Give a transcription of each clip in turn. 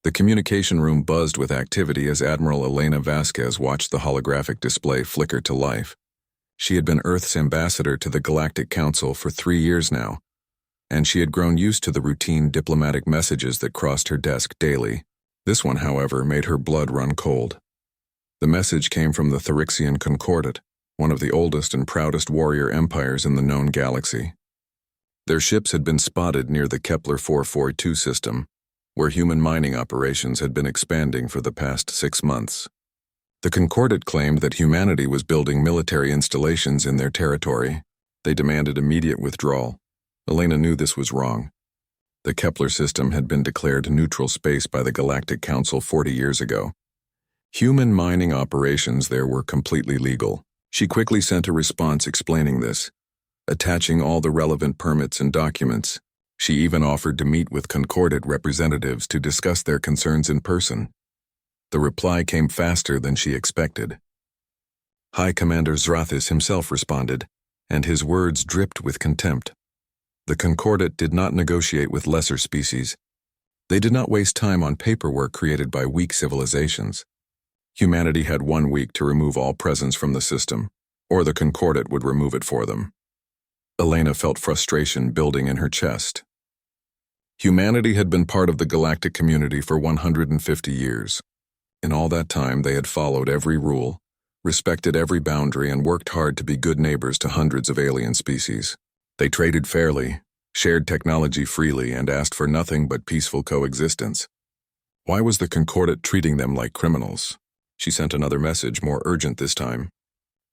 The communication room buzzed with activity as Admiral Elena Vasquez watched the holographic display flicker to life. She had been Earth's ambassador to the Galactic Council for 3 years now, and she had grown used to the routine diplomatic messages that crossed her desk daily. This one, however, made her blood run cold. The message came from the Therixian Concordat, one of the oldest and proudest warrior empires in the known galaxy. Their ships had been spotted near the Kepler 442 system, where human mining operations had been expanding for the past 6 months. The Concordat claimed that humanity was building military installations in their territory. They demanded immediate withdrawal. Elena knew this was wrong. The Kepler system had been declared neutral space by the Galactic Council 40 years ago. Human mining operations there were completely legal. She quickly sent a response explaining this, attaching all the relevant permits and documents. She even offered to meet with Concordat representatives to discuss their concerns in person. The reply came faster than she expected. High Commander Zrathis himself responded, and his words dripped with contempt. The Concordat did not negotiate with lesser species. They did not waste time on paperwork created by weak civilizations. Humanity had 1 week to remove all presence from the system, or the Concordat would remove it for them. Elena felt frustration building in her chest. Humanity had been part of the galactic community for 150 years. In all that time, they had followed every rule, respected every boundary, and worked hard to be good neighbors to hundreds of alien species. They traded fairly, shared technology freely, and asked for nothing but peaceful coexistence. Why was the Concordat treating them like criminals? She sent another message, more urgent this time.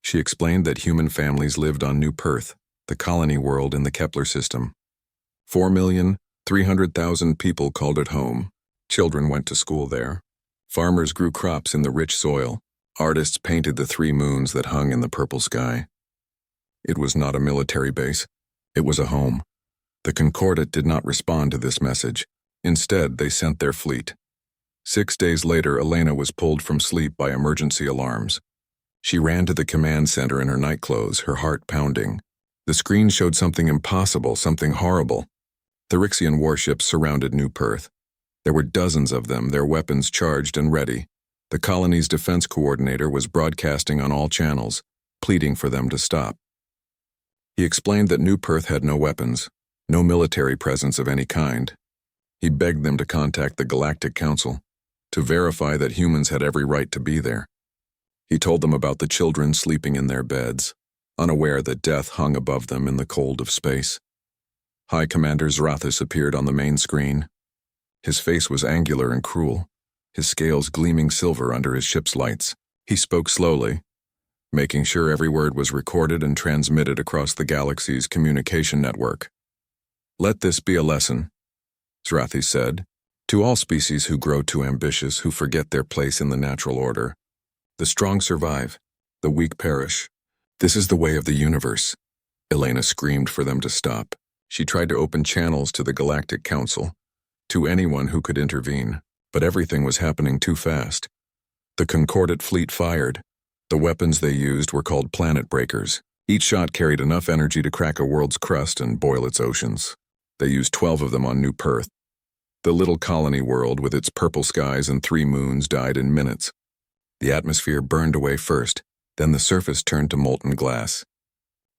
She explained that human families lived on New Perth, the colony world in the Kepler system. 4,300,000 people called it home. Children went to school there. Farmers grew crops in the rich soil. Artists painted the 3 moons that hung in the purple sky. It was not a military base. It was a home. The Concordat did not respond to this message. Instead, they sent their fleet. 6 days later, Elena was pulled from sleep by emergency alarms. She ran to the command center in her nightclothes, her heart pounding. The screen showed something impossible, something horrible. Therixian warships surrounded New Perth. There were dozens of them, their weapons charged and ready. The colony's defense coordinator was broadcasting on all channels, pleading for them to stop. He explained that New Perth had no weapons, no military presence of any kind. He begged them to contact the Galactic Council, to verify that humans had every right to be there. He told them about the children sleeping in their beds, unaware that death hung above them in the cold of space. High Commander Zrathis appeared on the main screen. His face was angular and cruel, his scales gleaming silver under his ship's lights. He spoke slowly, making sure every word was recorded and transmitted across the galaxy's communication network. "Let this be a lesson," Zrathis said, "to all species who grow too ambitious, who forget their place in the natural order. The strong survive, the weak perish. This is the way of the universe." Elena screamed for them to stop. She tried to open channels to the Galactic Council, to anyone who could intervene, but everything was happening too fast. The Concordat fleet fired. The weapons they used were called planet breakers. Each shot carried enough energy to crack a world's crust and boil its oceans. They used 12 of them on New Perth. The little colony world with its purple skies and 3 moons died in minutes. The atmosphere burned away first, then the surface turned to molten glass.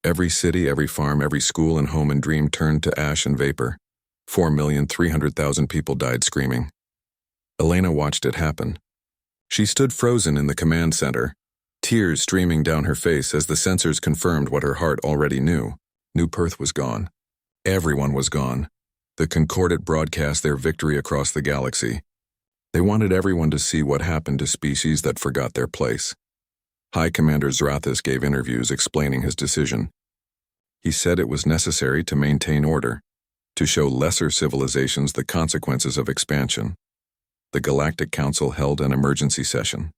Every city, every farm, every school and home and dream turned to ash and vapor. 4,300,000 people died screaming. Elena watched it happen. She stood frozen in the command center, tears streaming down her face as the sensors confirmed what her heart already knew. New Perth was gone. Everyone was gone. The Concordat broadcast their victory across the galaxy. They wanted everyone to see what happened to species that forgot their place. High Commander Zrathis gave interviews explaining his decision. He said it was necessary to maintain order, to show lesser civilizations the consequences of expansion. The Galactic Council held an emergency session.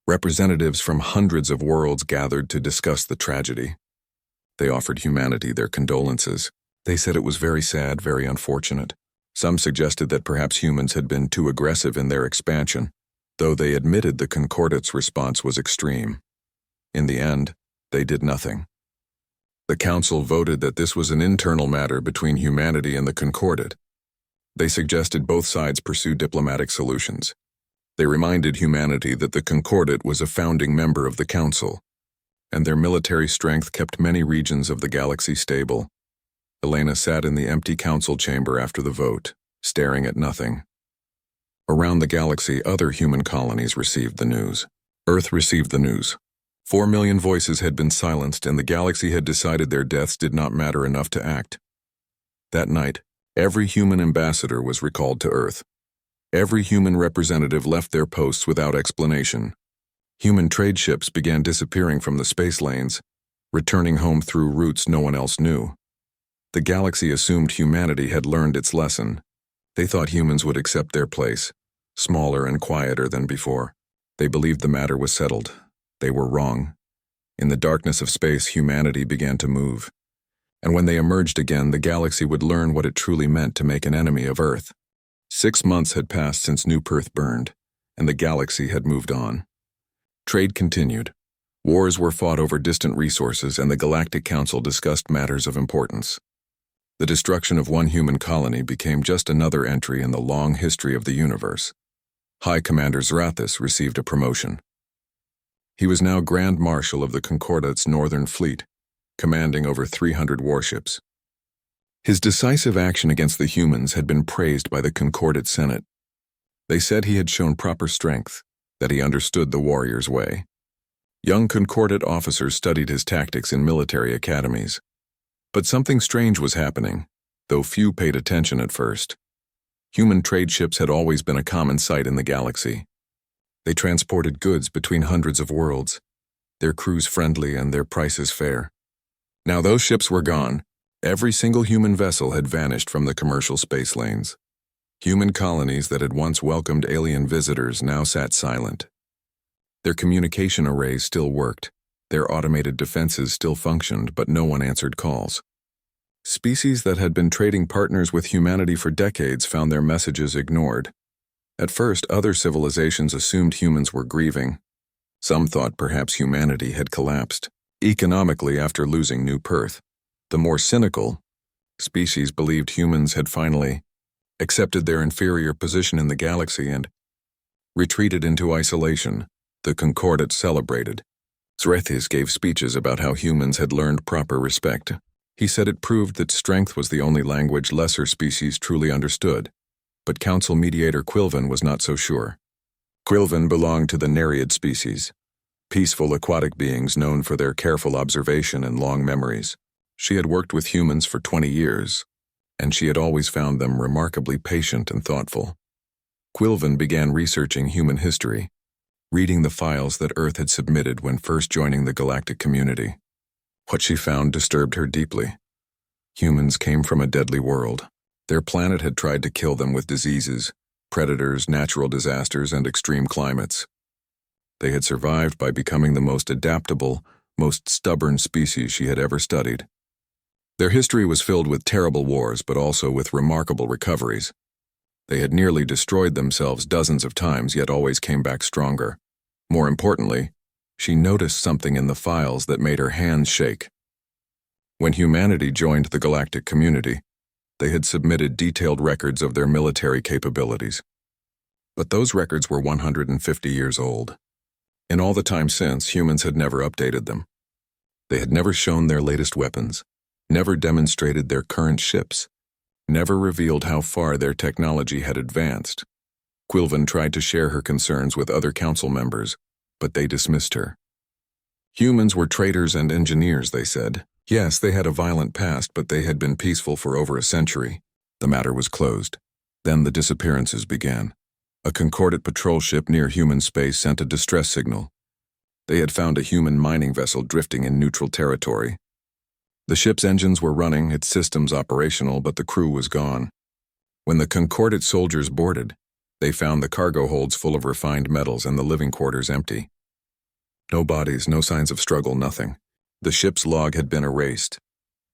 Representatives from hundreds of worlds gathered to discuss the tragedy. They offered humanity their condolences. They said it was very sad, very unfortunate. Some suggested that perhaps humans had been too aggressive in their expansion, though they admitted the Concordat's response was extreme. In the end, they did nothing. The Council voted that this was an internal matter between humanity and the Concordat. They suggested both sides pursue diplomatic solutions. They reminded humanity that the Concordat was a founding member of the Council, and their military strength kept many regions of the galaxy stable. Elena sat in the empty council chamber after the vote, staring at nothing. Around the galaxy, other human colonies received the news. Earth received the news. 4 million voices had been silenced, and the galaxy had decided their deaths did not matter enough to act. That night, every human ambassador was recalled to Earth. Every human representative left their posts without explanation. Human trade ships began disappearing from the space lanes, returning home through routes no one else knew. The galaxy assumed humanity had learned its lesson. They thought humans would accept their place, smaller and quieter than before. They believed the matter was settled. They were wrong. In the darkness of space, humanity began to move. And when they emerged again, the galaxy would learn what it truly meant to make an enemy of Earth. 6 months had passed since New Perth burned, and the galaxy had moved on. Trade continued. Wars were fought over distant resources, and the Galactic Council discussed matters of importance. The destruction of one human colony became just another entry in the long history of the universe. High Commander Zarathis received a promotion. He was now Grand Marshal of the Concordat's Northern Fleet, commanding over 300 warships. His decisive action against the humans had been praised by the Concordat Senate. They said he had shown proper strength, that he understood the warrior's way. Young Concordat officers studied his tactics in military academies. But something strange was happening, though few paid attention at first. Human trade ships had always been a common sight in the galaxy. They transported goods between hundreds of worlds, their crews friendly and their prices fair. Now those ships were gone. Every single human vessel had vanished from the commercial space lanes. Human colonies that had once welcomed alien visitors now sat silent. Their communication arrays still worked. Their automated defenses still functioned, but no one answered calls. Species that had been trading partners with humanity for decades found their messages ignored. At first, other civilizations assumed humans were grieving. Some thought perhaps humanity had collapsed, economically after losing New Perth. The more cynical species believed humans had finally accepted their inferior position in the galaxy and retreated into isolation. The Concordat celebrated. Zarathis gave speeches about how humans had learned proper respect. He said it proved that strength was the only language lesser species truly understood. But Council mediator Quilvin was not so sure. Quilvin belonged to the Nereid species, peaceful aquatic beings known for their careful observation and long memories. She had worked with humans for 20 years, and she had always found them remarkably patient and thoughtful. Quilvin began researching human history, reading the files that Earth had submitted when first joining the galactic community. What she found disturbed her deeply. Humans came from a deadly world. Their planet had tried to kill them with diseases, predators, natural disasters, and extreme climates. They had survived by becoming the most adaptable, most stubborn species she had ever studied. Their history was filled with terrible wars, but also with remarkable recoveries. They had nearly destroyed themselves dozens of times, yet always came back stronger. More importantly, she noticed something in the files that made her hands shake. When humanity joined the galactic community, they had submitted detailed records of their military capabilities. But those records were 150 years old. In all the time since, humans had never updated them. They had never shown their latest weapons, never demonstrated their current ships, never revealed how far their technology had advanced. Quilvin tried to share her concerns with other council members, but they dismissed her. Humans were traders and engineers, they said. Yes, they had a violent past, but they had been peaceful for over a century. The matter was closed. Then the disappearances began. A Concordat patrol ship near human space sent a distress signal. They had found a human mining vessel drifting in neutral territory. The ship's engines were running, its systems operational, but the crew was gone. When the Concordat soldiers boarded, they found the cargo holds full of refined metals and the living quarters empty. No bodies, no signs of struggle, nothing. The ship's log had been erased.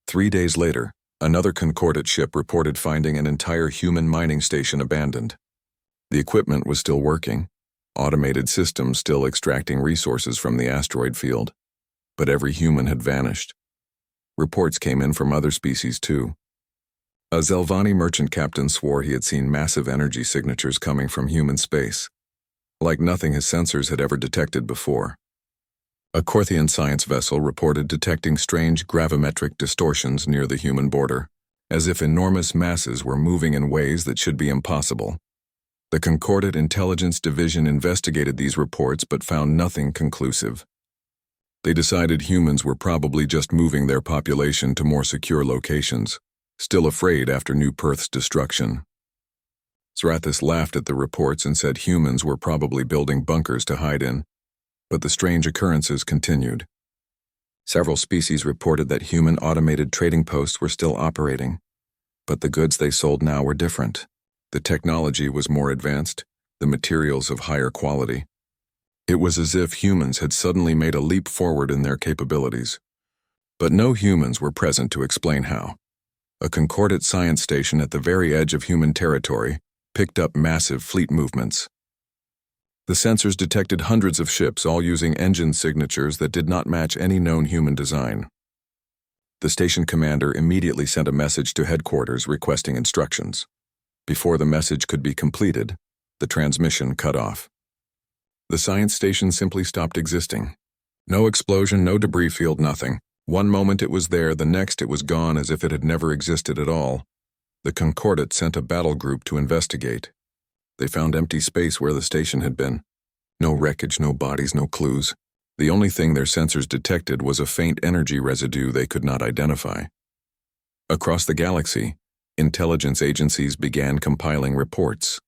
3 days later, another Concordat ship reported finding an entire human mining station abandoned. The equipment was still working, automated systems still extracting resources from the asteroid field, but every human had vanished. Reports came in from other species too. A Zelvani merchant captain swore he had seen massive energy signatures coming from human space, like nothing his sensors had ever detected before. A Korthian science vessel reported detecting strange gravimetric distortions near the human border, as if enormous masses were moving in ways that should be impossible. The Concordat Intelligence Division investigated these reports but found nothing conclusive. They decided humans were probably just moving their population to more secure locations, still afraid after New Perth's destruction. Zrathis laughed at the reports and said humans were probably building bunkers to hide in, but the strange occurrences continued. Several species reported that human automated trading posts were still operating, but the goods they sold now were different. The technology was more advanced, the materials of higher quality. It was as if humans had suddenly made a leap forward in their capabilities. But no humans were present to explain how. A Concordat science station at the very edge of human territory picked up massive fleet movements. The sensors detected hundreds of ships, all using engine signatures that did not match any known human design. The station commander immediately sent a message to headquarters requesting instructions. Before the message could be completed, the transmission cut off. The science station simply stopped existing. No explosion, no debris field, nothing. One moment it was there, the next it was gone as if it had never existed at all. The Concordat sent a battle group to investigate. They found empty space where the station had been. No wreckage, no bodies, no clues. The only thing their sensors detected was a faint energy residue they could not identify. Across the galaxy, intelligence agencies began compiling reports.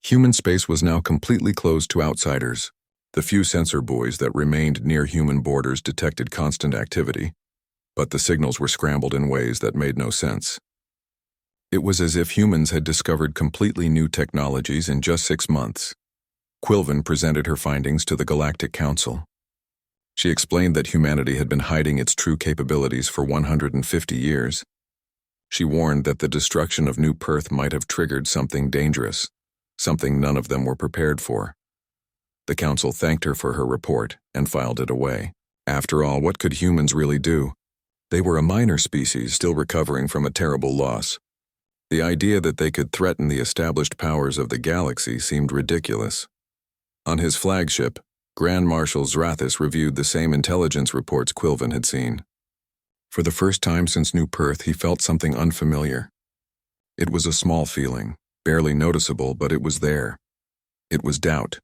Human space was now completely closed to outsiders. The few sensor buoys that remained near human borders detected constant activity, but the signals were scrambled in ways that made no sense. It was as if humans had discovered completely new technologies in just 6 months. Quilvin presented her findings to the Galactic Council. She explained that humanity had been hiding its true capabilities for 150 years. She warned that the destruction of New Perth might have triggered something dangerous, something none of them were prepared for. The Council thanked her for her report and filed it away. After all, what could humans really do? They were a minor species still recovering from a terrible loss. The idea that they could threaten the established powers of the galaxy seemed ridiculous. On his flagship, Grand Marshal Zrathis reviewed the same intelligence reports Quilvin had seen. For the first time since New Perth, he felt something unfamiliar. It was a small feeling, barely noticeable, but it was there. It was doubt.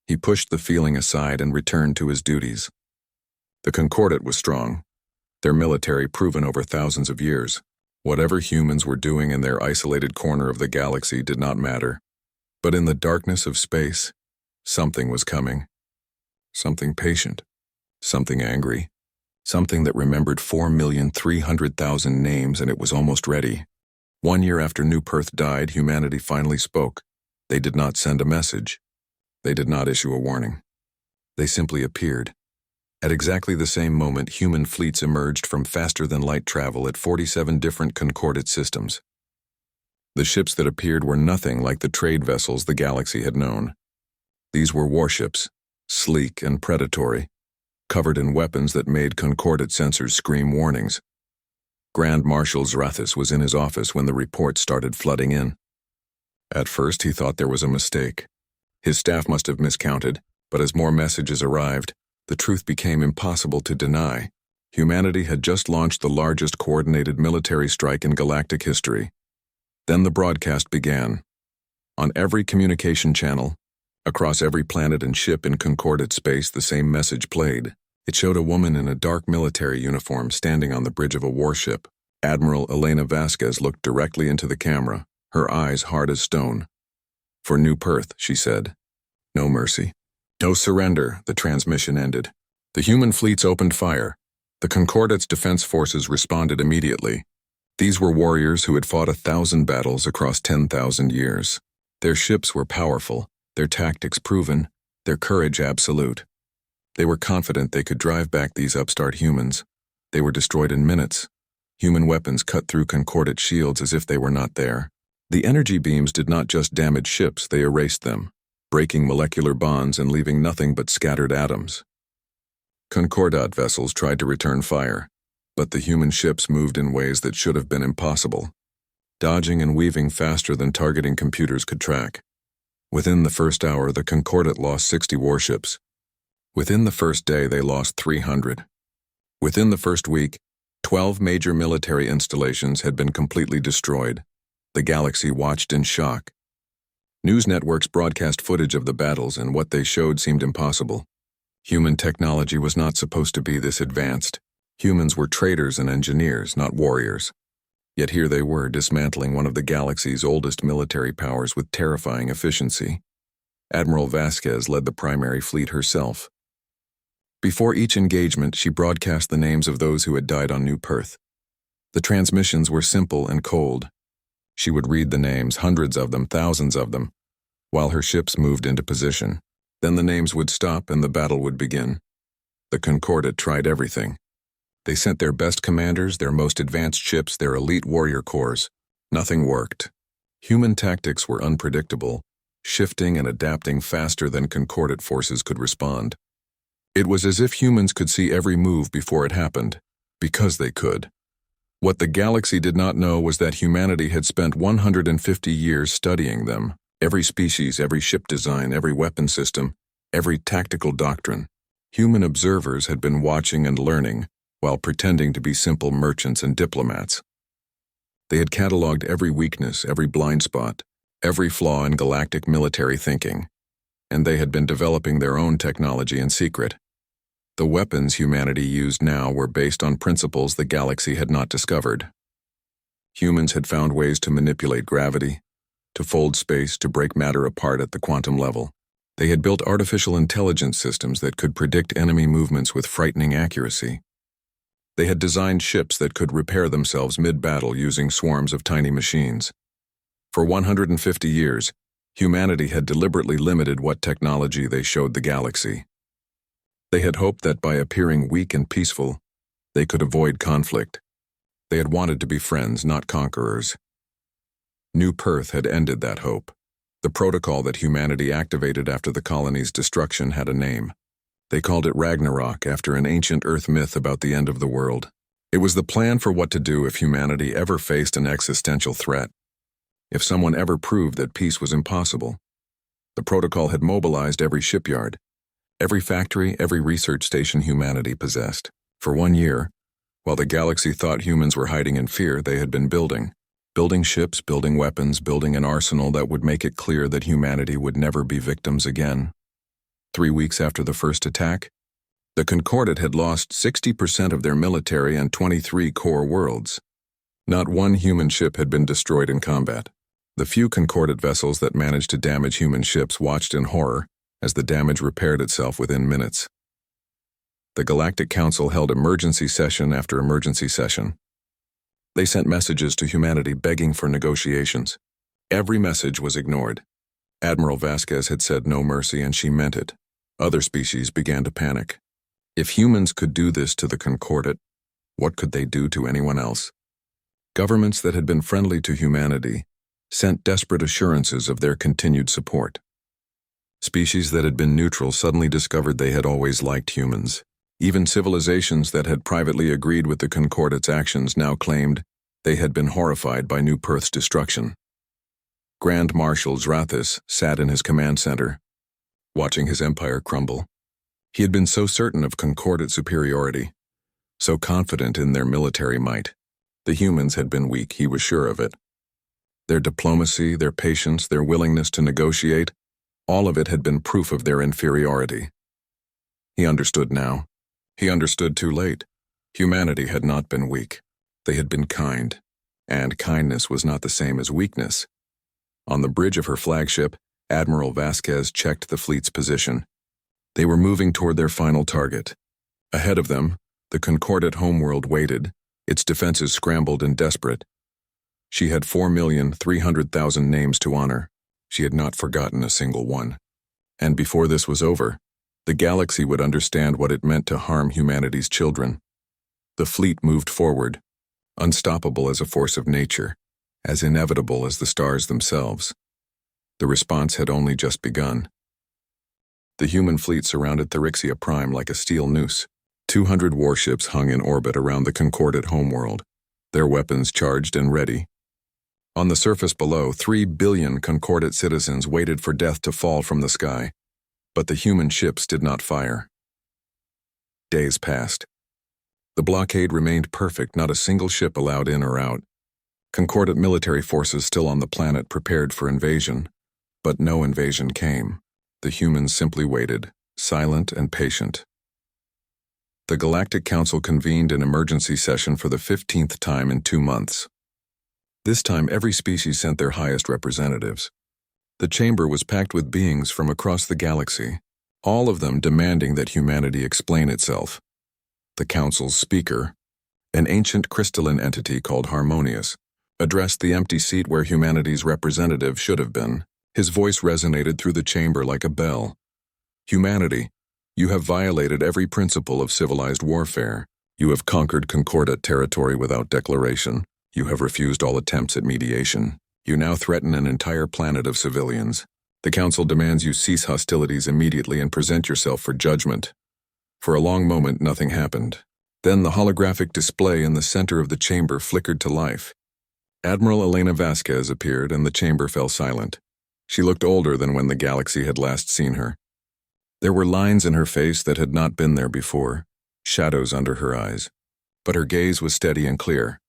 He pushed the feeling aside and returned to his duties. The Concordat was strong, their military proven over thousands of years. Whatever humans were doing in their isolated corner of the galaxy did not matter. But in the darkness of space, something was coming. Something patient, something angry, something that remembered 4,300,000 names, and it was almost ready. 1 year after New Perth died, humanity finally spoke. They did not send a message. They did not issue a warning. They simply appeared. At exactly the same moment, human fleets emerged from faster-than-light travel at 47 different Concordat systems. The ships that appeared were nothing like the trade vessels the galaxy had known. These were warships, sleek and predatory, covered in weapons that made Concordat sensors scream warnings. Grand Marshal Zrathis was in his office when the reports started flooding in. At first, he thought there was a mistake. His staff must have miscounted, but as more messages arrived, the truth became impossible to deny. Humanity had just launched the largest coordinated military strike in galactic history. Then the broadcast began. On every communication channel, across every planet and ship in Concordat space, the same message played. It showed a woman in a dark military uniform standing on the bridge of a warship. Admiral Elena Vasquez looked directly into the camera, her eyes hard as stone. "For New Perth," she said. "No mercy. No surrender," the transmission ended. The human fleets opened fire. The Concordat's defense forces responded immediately. These were warriors who had fought 1,000 battles across 10,000 years. Their ships were powerful, their tactics proven, their courage absolute. They were confident they could drive back these upstart humans. They were destroyed in minutes. Human weapons cut through Concordat shields as if they were not there. The energy beams did not just damage ships, they erased them, breaking molecular bonds and leaving nothing but scattered atoms. Concordat vessels tried to return fire, but the human ships moved in ways that should have been impossible. dodging and weaving faster than targeting computers could track. Within the first hour, the Concordat lost 60 warships. Within the first day, they lost 300. Within the first week, 12 major military installations had been completely destroyed. The galaxy watched in shock. News networks broadcast footage of the battles, and what they showed seemed impossible. Human technology was not supposed to be this advanced. Humans were traders and engineers, not warriors. Yet here they were, dismantling one of the galaxy's oldest military powers with terrifying efficiency. Admiral Vasquez led the primary fleet herself. Before each engagement, she broadcast the names of those who had died on New Perth. The transmissions were simple and cold. She would read the names, hundreds of them, thousands of them, while her ships moved into position. Then the names would stop and the battle would begin. The Concordat tried everything. They sent their best commanders, their most advanced ships, their elite warrior corps. Nothing worked. Human tactics were unpredictable, shifting and adapting faster than Concordat forces could respond. It was as if humans could see every move before it happened, because they could. What the galaxy did not know was that humanity had spent 150 years studying them, every species, every ship design, every weapon system, every tactical doctrine. Human observers had been watching and learning, while pretending to be simple merchants and diplomats. They had cataloged every weakness, every blind spot, every flaw in galactic military thinking, and they had been developing their own technology in secret. The weapons humanity used now were based on principles the galaxy had not discovered. Humans had found ways to manipulate gravity, to fold space, to break matter apart at the quantum level. They had built artificial intelligence systems that could predict enemy movements with frightening accuracy. They had designed ships that could repair themselves mid-battle using swarms of tiny machines. For 150 years, humanity had deliberately limited what technology they showed the galaxy. They had hoped that by appearing weak and peaceful, they could avoid conflict. They had wanted to be friends, not conquerors. New Perth had ended that hope. The protocol that humanity activated after the colony's destruction had a name. They called it Ragnarok, after an ancient Earth myth about the end of the world. It was the plan for what to do if humanity ever faced an existential threat. If someone ever proved that peace was impossible. The protocol had mobilized every shipyard, every factory, every research station humanity possessed. For 1 year, while the galaxy thought humans were hiding in fear, they had been building ships, building weapons, building an arsenal that would make it clear that humanity would never be victims again. 3 weeks after the first attack, the Concordat had lost 60% of their military and 23 core worlds. Not one human ship had been destroyed in combat. The few Concordat vessels that managed to damage human ships watched in horror as the damage repaired itself within minutes. The Galactic Council held emergency session after emergency session. They sent messages to humanity begging for negotiations. Every message was ignored. Admiral Vasquez had said no mercy, and she meant it. Other species began to panic. If humans could do this to the Concordat, what could they do to anyone else? Governments that had been friendly to humanity sent desperate assurances of their continued support. Species that had been neutral suddenly discovered they had always liked humans. Even civilizations that had privately agreed with the Concordat's actions now claimed they had been horrified by New Perth's destruction. Grand Marshal Zrathis sat in his command center, watching his empire crumble. He had been so certain of Concordat superiority, so confident in their military might. The humans had been weak, he was sure of it. Their diplomacy, their patience, their willingness to negotiate, all of it had been proof of their inferiority. He understood now. He understood too late. Humanity had not been weak. They had been kind, and kindness was not the same as weakness. On the bridge of her flagship, Admiral Vasquez checked the fleet's position. They were moving toward their final target. Ahead of them, the Concordat homeworld waited, its defenses scrambled and desperate. She had 4,300,000 names to honor. She had not forgotten a single one. And before this was over, the galaxy would understand what it meant to harm humanity's children. The fleet moved forward, unstoppable as a force of nature, as inevitable as the stars themselves. The response had only just begun. The human fleet surrounded Thyrixia Prime like a steel noose. 200 warships hung in orbit around the Concordat homeworld, their weapons charged and ready. On the surface below, 3 billion concordate citizens waited for death to fall from the sky, but the human ships did not fire. Days passed. The blockade remained perfect, not a single ship allowed in or out. Concordate military forces still on the planet prepared for invasion, but no invasion came. The humans simply waited, silent and patient. The Galactic Council convened an emergency session for the 15th time in 2 months. This time, every species sent their highest representatives. The chamber was packed with beings from across the galaxy, all of them demanding that humanity explain itself. The Council's speaker, an ancient crystalline entity called Harmonious, addressed the empty seat where humanity's representative should have been. His voice resonated through the chamber like a bell. Humanity, you have violated every principle of civilized warfare. You have conquered concordate territory without declaration. You have refused all attempts at mediation. You now threaten an entire planet of civilians. The Council demands you cease hostilities immediately and present yourself for judgment. For a long moment, nothing happened. Then the holographic display in the center of the chamber flickered to life. Admiral Elena Vasquez appeared and the chamber fell silent. She looked older than when the galaxy had last seen her. There were lines in her face that had not been there before, shadows under her eyes. But her gaze was steady and clear.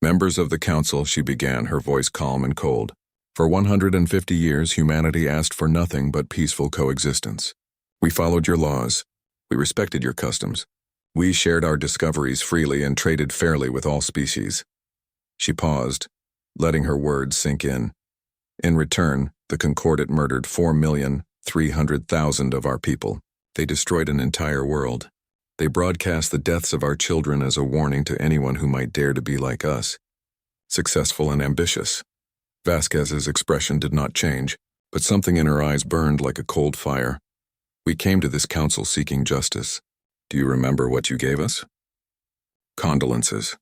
Members of the Council, she began, her voice calm and cold. For 150 years, humanity asked for nothing but peaceful coexistence. We followed your laws. We respected your customs. We shared our discoveries freely and traded fairly with all species. She paused, letting her words sink in. In return, the Concordate murdered 4,300,000 of our people. They destroyed an entire world. They broadcast the deaths of our children as a warning to anyone who might dare to be like us. Successful and ambitious. Vasquez's expression did not change, but something in her eyes burned like a cold fire. We came to this council seeking justice. Do you remember what you gave us? Condolences.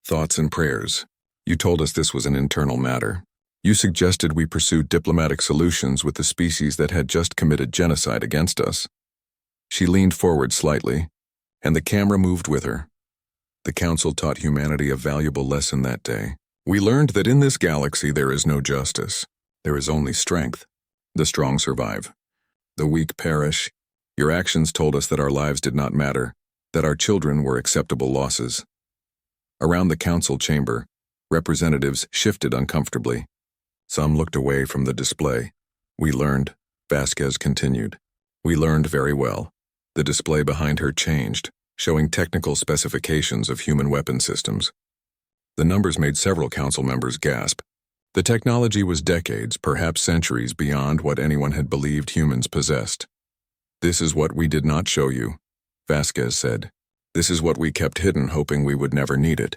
Thoughts and prayers. You told us this was an internal matter. You suggested we pursue diplomatic solutions with the species that had just committed genocide against us. She leaned forward slightly, and the camera moved with her. The Council taught humanity a valuable lesson that day. We learned that in this galaxy there is no justice. There is only strength. The strong survive. The weak perish. Your actions told us that our lives did not matter, that our children were acceptable losses. Around the Council chamber, representatives shifted uncomfortably. Some looked away from the display. We learned, Vasquez continued. We learned very well. The display behind her changed, showing technical specifications of human weapon systems. The numbers made several council members gasp. The technology was decades, perhaps centuries, beyond what anyone had believed humans possessed. This is what we did not show you, Vasquez said. This is what we kept hidden, hoping we would never need it.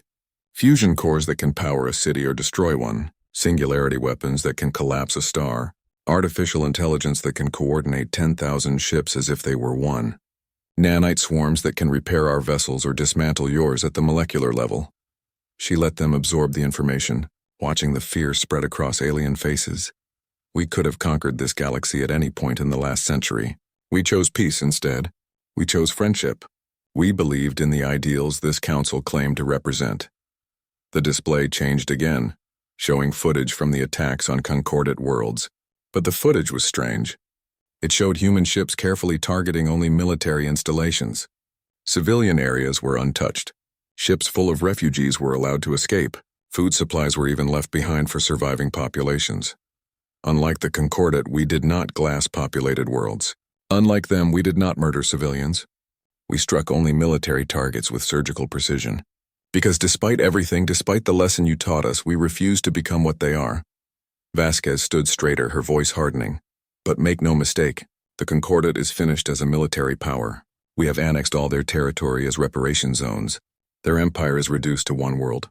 Fusion cores that can power a city or destroy one, singularity weapons that can collapse a star, artificial intelligence that can coordinate 10,000 ships as if they were one. Nanite swarms that can repair our vessels or dismantle yours at the molecular level. She let them absorb the information, watching the fear spread across alien faces. We could have conquered this galaxy at any point in the last century. We chose peace instead. We chose friendship. We believed in the ideals this council claimed to represent. The display changed again, showing footage from the attacks on concordate worlds. But the footage was strange. It showed human ships carefully targeting only military installations. Civilian areas were untouched. Ships full of refugees were allowed to escape. Food supplies were even left behind for surviving populations. Unlike the Concordate, we did not glass populated worlds. Unlike them, we did not murder civilians. We struck only military targets with surgical precision. Because despite everything, despite the lesson you taught us, we refused to become what they are. Vasquez stood straighter, her voice hardening. But make no mistake, the Concordate is finished as a military power. We have annexed all their territory as reparation zones. Their empire is reduced to one world.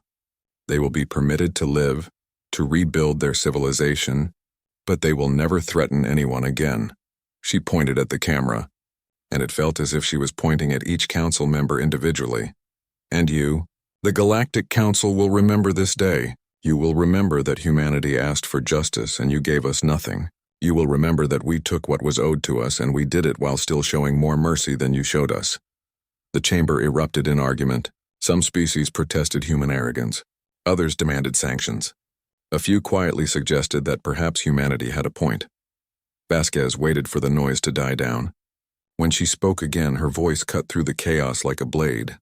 They will be permitted to live, to rebuild their civilization, but they will never threaten anyone again. She pointed at the camera, and it felt as if she was pointing at each council member individually. And you, the Galactic Council, will remember this day. You will remember that humanity asked for justice and you gave us nothing. You will remember that we took what was owed to us and we did it while still showing more mercy than you showed us. The chamber erupted in argument. Some species protested human arrogance. Others demanded sanctions. A few quietly suggested that perhaps humanity had a point. Vasquez waited for the noise to die down. When she spoke again, her voice cut through the chaos like a blade.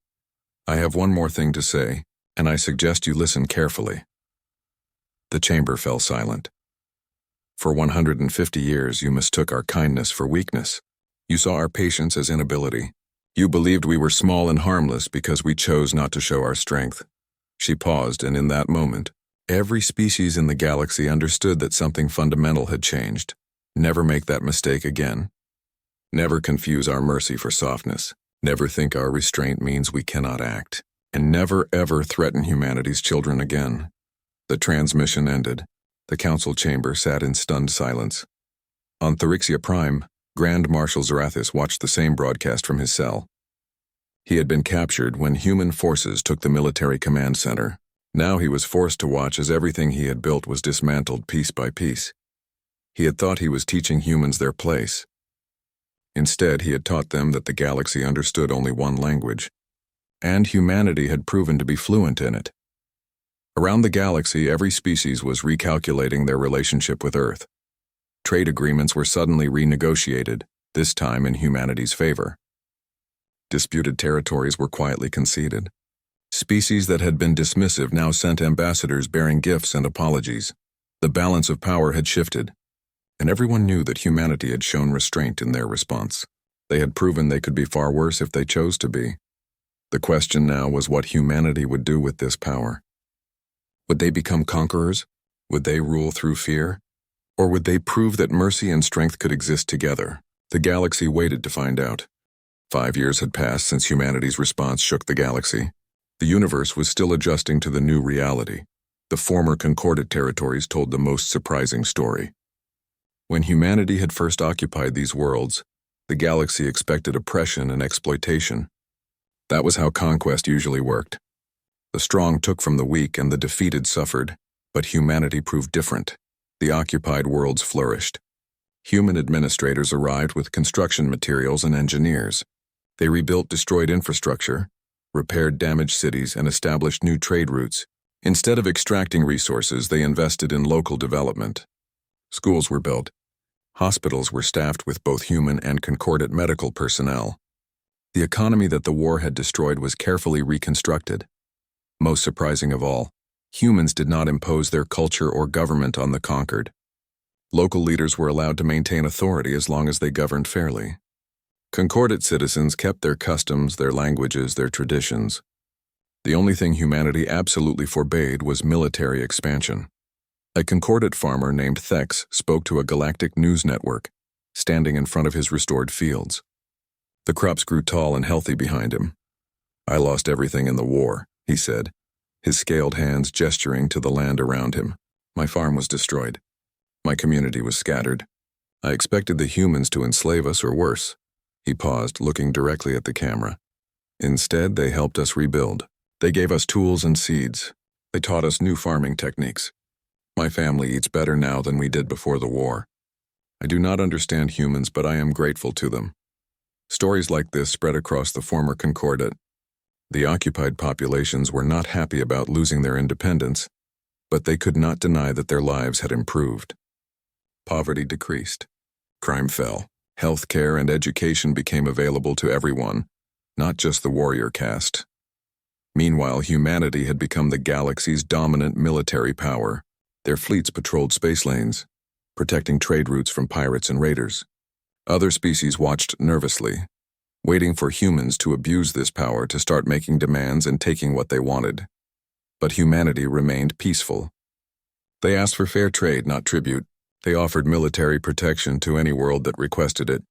"I have one more thing to say, and I suggest you listen carefully." The chamber fell silent. "For 150 years you mistook our kindness for weakness. You saw our patience as inability. You believed we were small and harmless because we chose not to show our strength." She paused, and in that moment, every species in the galaxy understood that something fundamental had changed. Never make that mistake again. Never confuse our mercy for softness. Never think our restraint means we cannot act. And never ever threaten humanity's children again. The transmission ended. The council chamber sat in stunned silence. On Thyrixia Prime, Grand Marshal Zarathis watched the same broadcast from his cell. He had been captured when human forces took the military command center. Now he was forced to watch as everything he had built was dismantled piece by piece. He had thought he was teaching humans their place. Instead, he had taught them that the galaxy understood only one language, and humanity had proven to be fluent in it. Around the galaxy, every species was recalculating their relationship with Earth. Trade agreements were suddenly renegotiated, this time in humanity's favor. Disputed territories were quietly conceded. Species that had been dismissive now sent ambassadors bearing gifts and apologies. The balance of power had shifted, and everyone knew that humanity had shown restraint in their response. They had proven they could be far worse if they chose to be. The question now was what humanity would do with this power. Would they become conquerors? Would they rule through fear? Or would they prove that mercy and strength could exist together? The galaxy waited to find out. 5 years had passed since humanity's response shook the galaxy. The universe was still adjusting to the new reality. The former concordant territories told the most surprising story. When humanity had first occupied these worlds, the galaxy expected oppression and exploitation. That was how conquest usually worked. The strong took from the weak and the defeated suffered, but humanity proved different. The occupied worlds flourished. Human administrators arrived with construction materials and engineers. They rebuilt destroyed infrastructure, repaired damaged cities, and established new trade routes. Instead of extracting resources, they invested in local development. Schools were built. Hospitals were staffed with both human and concordant medical personnel. The economy that the war had destroyed was carefully reconstructed. Most surprising of all, humans did not impose their culture or government on the conquered. Local leaders were allowed to maintain authority as long as they governed fairly. Concordant citizens kept their customs, their languages, their traditions. The only thing humanity absolutely forbade was military expansion. A concordant farmer named Thex spoke to a galactic news network, standing in front of his restored fields. The crops grew tall and healthy behind him. "I lost everything in the war," he said, his scaled hands gesturing to the land around him. "My farm was destroyed. My community was scattered. I expected the humans to enslave us or worse." He paused, looking directly at the camera. "Instead, they helped us rebuild. They gave us tools and seeds. They taught us new farming techniques. My family eats better now than we did before the war. I do not understand humans, but I am grateful to them." Stories like this spread across the former concordant. The occupied populations were not happy about losing their independence, but they could not deny that their lives had improved. Poverty decreased. Crime fell. Health care and education became available to everyone, not just the warrior caste. Meanwhile, humanity had become the galaxy's dominant military power. Their fleets patrolled space lanes, protecting trade routes from pirates and raiders. Other species watched nervously, waiting for humans to abuse this power to start making demands and taking what they wanted. But humanity remained peaceful. They asked for fair trade, not tribute. They offered military protection to any world that requested it,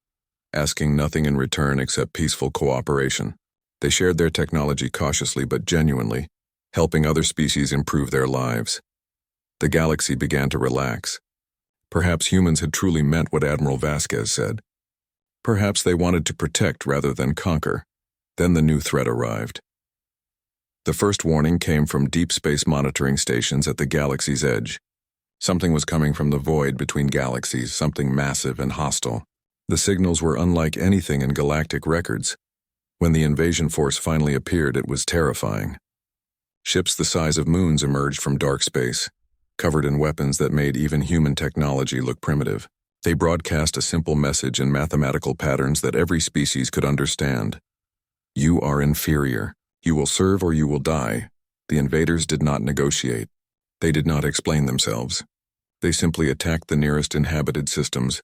asking nothing in return except peaceful cooperation. They shared their technology cautiously but genuinely, helping other species improve their lives. The galaxy began to relax. Perhaps humans had truly meant what Admiral Vasquez said. Perhaps they wanted to protect rather than conquer. Then the new threat arrived. The first warning came from deep space monitoring stations at the galaxy's edge. Something was coming from the void between galaxies, something massive and hostile. The signals were unlike anything in galactic records. When the invasion force finally appeared, it was terrifying. Ships the size of moons emerged from dark space. covered in weapons that made even human technology look primitive. They broadcast a simple message in mathematical patterns that every species could understand. You are inferior. You will serve or you will die. The invaders did not negotiate. They did not explain themselves. They simply attacked the nearest inhabited systems,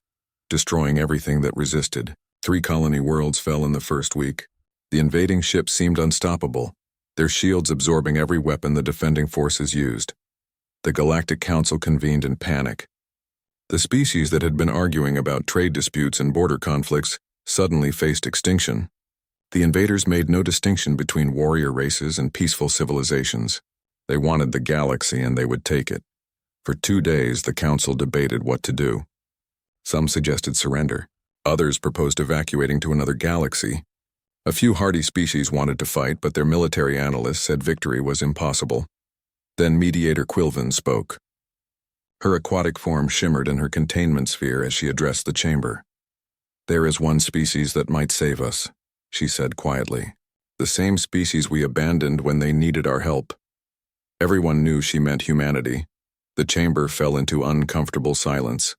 destroying everything that resisted. 3 colony worlds fell in the first week. The invading ships seemed unstoppable, their shields absorbing every weapon the defending forces used. The Galactic Council convened in panic. The species that had been arguing about trade disputes and border conflicts suddenly faced extinction. The invaders made no distinction between warrior races and peaceful civilizations. They wanted the galaxy and they would take it. For 2 days, the council debated what to do. Some suggested surrender. Others proposed evacuating to another galaxy. A few hardy species wanted to fight, but their military analysts said victory was impossible. Then Mediator Quilvin spoke. Her aquatic form shimmered in her containment sphere as she addressed the chamber. "There is one species that might save us," she said quietly. "The same species we abandoned when they needed our help." Everyone knew she meant humanity. The chamber fell into uncomfortable silence.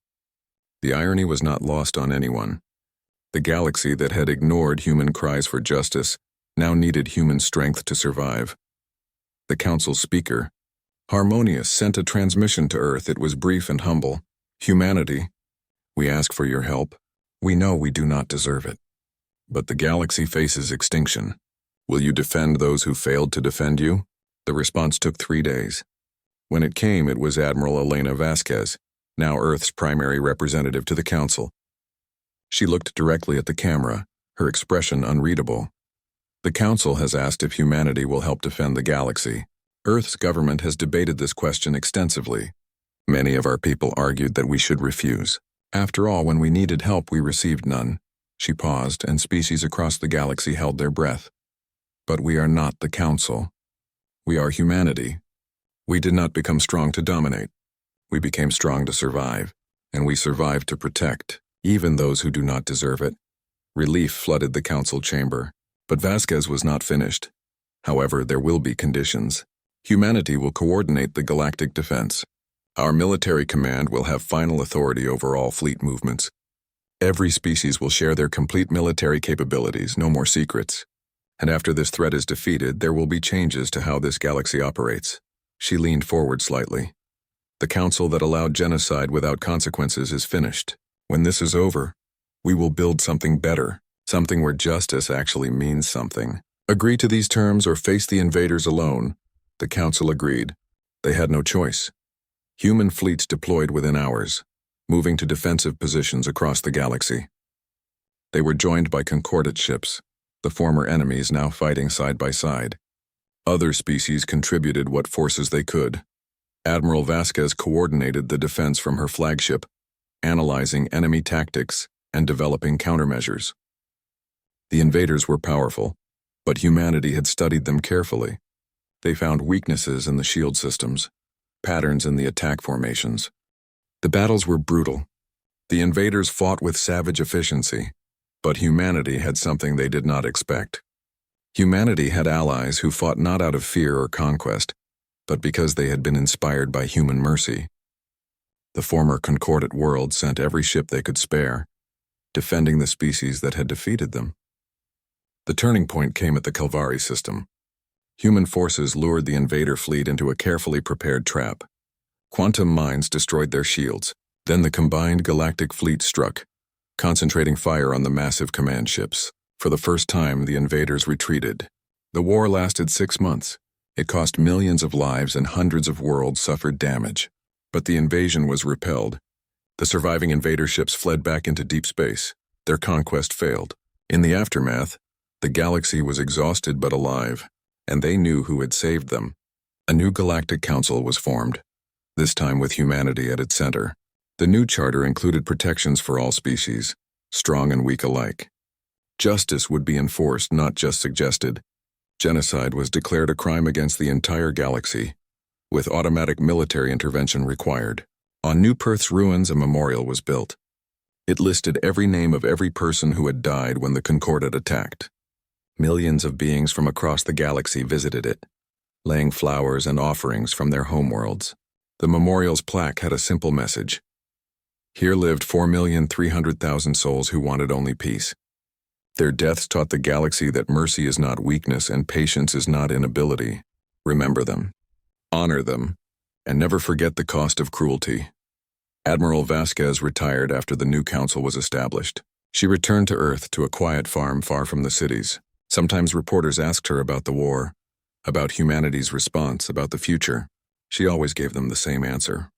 The irony was not lost on anyone. The galaxy that had ignored human cries for justice now needed human strength to survive. The council's speaker, Harmonious, sent a transmission to Earth. It was brief and humble. "Humanity, we ask for your help. We know we do not deserve it. But the galaxy faces extinction. Will you defend those who failed to defend you?" The response took 3 days. When it came, it was Admiral Elena Vasquez, now Earth's primary representative to the Council. She looked directly at the camera, her expression unreadable. "The Council has asked if humanity will help defend the galaxy. Earth's government has debated this question extensively. Many of our people argued that we should refuse. After all, when we needed help, we received none." She paused, and species across the galaxy held their breath. "But we are not the Council. We are humanity. We did not become strong to dominate. We became strong to survive, and we survived to protect, even those who do not deserve it." Relief flooded the council chamber, but Vasquez was not finished. "However, there will be conditions. Humanity will coordinate the galactic defense. Our military command will have final authority over all fleet movements. Every species will share their complete military capabilities, no more secrets. And after this threat is defeated, there will be changes to how this galaxy operates." She leaned forward slightly. "The council that allowed genocide without consequences is finished. When this is over, we will build something better, something where justice actually means something. Agree to these terms or face the invaders alone." The council agreed. They had no choice. Human fleets deployed within hours, moving to defensive positions across the galaxy. They were joined by concordate ships, the former enemies now fighting side by side. Other species contributed what forces they could. Admiral Vasquez coordinated the defense from her flagship, analyzing enemy tactics and developing countermeasures. The invaders were powerful, but humanity had studied them carefully. They found weaknesses in the shield systems, patterns in the attack formations. The battles were brutal. The invaders fought with savage efficiency, but humanity had something they did not expect. Humanity had allies who fought not out of fear or conquest, but because they had been inspired by human mercy. The former concordate world sent every ship they could spare, defending the species that had defeated them. The turning point came at the Calvari system. Human forces lured the invader fleet into a carefully prepared trap. Quantum mines destroyed their shields. Then the combined galactic fleet struck, concentrating fire on the massive command ships. For the first time, the invaders retreated. The war lasted 6 months. It cost millions of lives and hundreds of worlds suffered damage. But the invasion was repelled. The surviving invader ships fled back into deep space. Their conquest failed. In the aftermath, the galaxy was exhausted but alive, and they knew who had saved them. A new galactic council was formed, this time with humanity at its center. The new charter included protections for all species, strong and weak alike. Justice would be enforced, not just suggested. Genocide was declared a crime against the entire galaxy, with automatic military intervention required. On New Perth's ruins, a memorial was built. It listed every name of every person who had died when the Concordate attacked. Millions of beings from across the galaxy visited it, laying flowers and offerings from their homeworlds. The memorial's plaque had a simple message. Here lived 4,300,000 souls who wanted only peace. Their deaths taught the galaxy that mercy is not weakness and patience is not inability. Remember them, honor them, and never forget the cost of cruelty. Admiral Vasquez retired after the new council was established. She returned to Earth to a quiet farm far from the cities. Sometimes reporters asked her about the war, about humanity's response, about the future. She always gave them the same answer.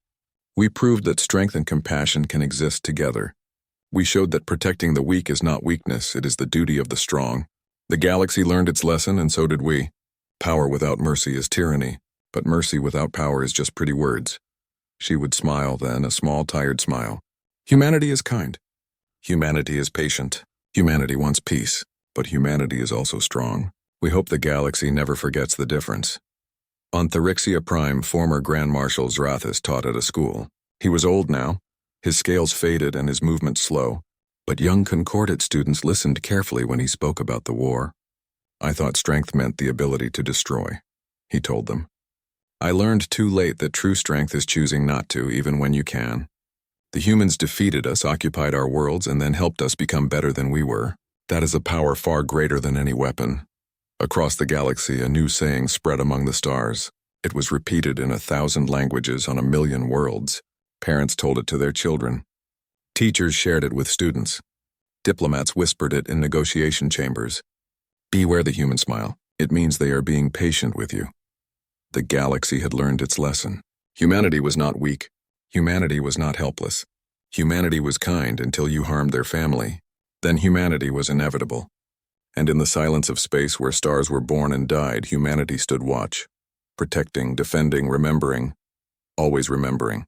We proved that strength and compassion can exist together. We showed that protecting the weak is not weakness, it is the duty of the strong. The galaxy learned its lesson, and so did we. Power without mercy is tyranny, but mercy without power is just pretty words. She would smile then, a small, tired smile. Humanity is kind. Humanity is patient. Humanity wants peace, but humanity is also strong. We hope the galaxy never forgets the difference. On Thyrixia Prime, former Grand Marshal Zrathis taught at a school. He was old now. His scales faded and his movement slow, but young Concordat students listened carefully when he spoke about the war. I thought strength meant the ability to destroy, he told them. I learned too late that true strength is choosing not to, even when you can. The humans defeated us, occupied our worlds, and then helped us become better than we were. That is a power far greater than any weapon. Across the galaxy, a new saying spread among the stars. It was repeated in 1,000 languages on 1,000,000 worlds. Parents told it to their children. Teachers shared it with students. Diplomats whispered it in negotiation chambers. Beware the human smile. It means they are being patient with you. The galaxy had learned its lesson. Humanity was not weak. Humanity was not helpless. Humanity was kind until you harmed their family. Then humanity was inevitable. And in the silence of space where stars were born and died, humanity stood watch. Protecting, defending, remembering. Always remembering.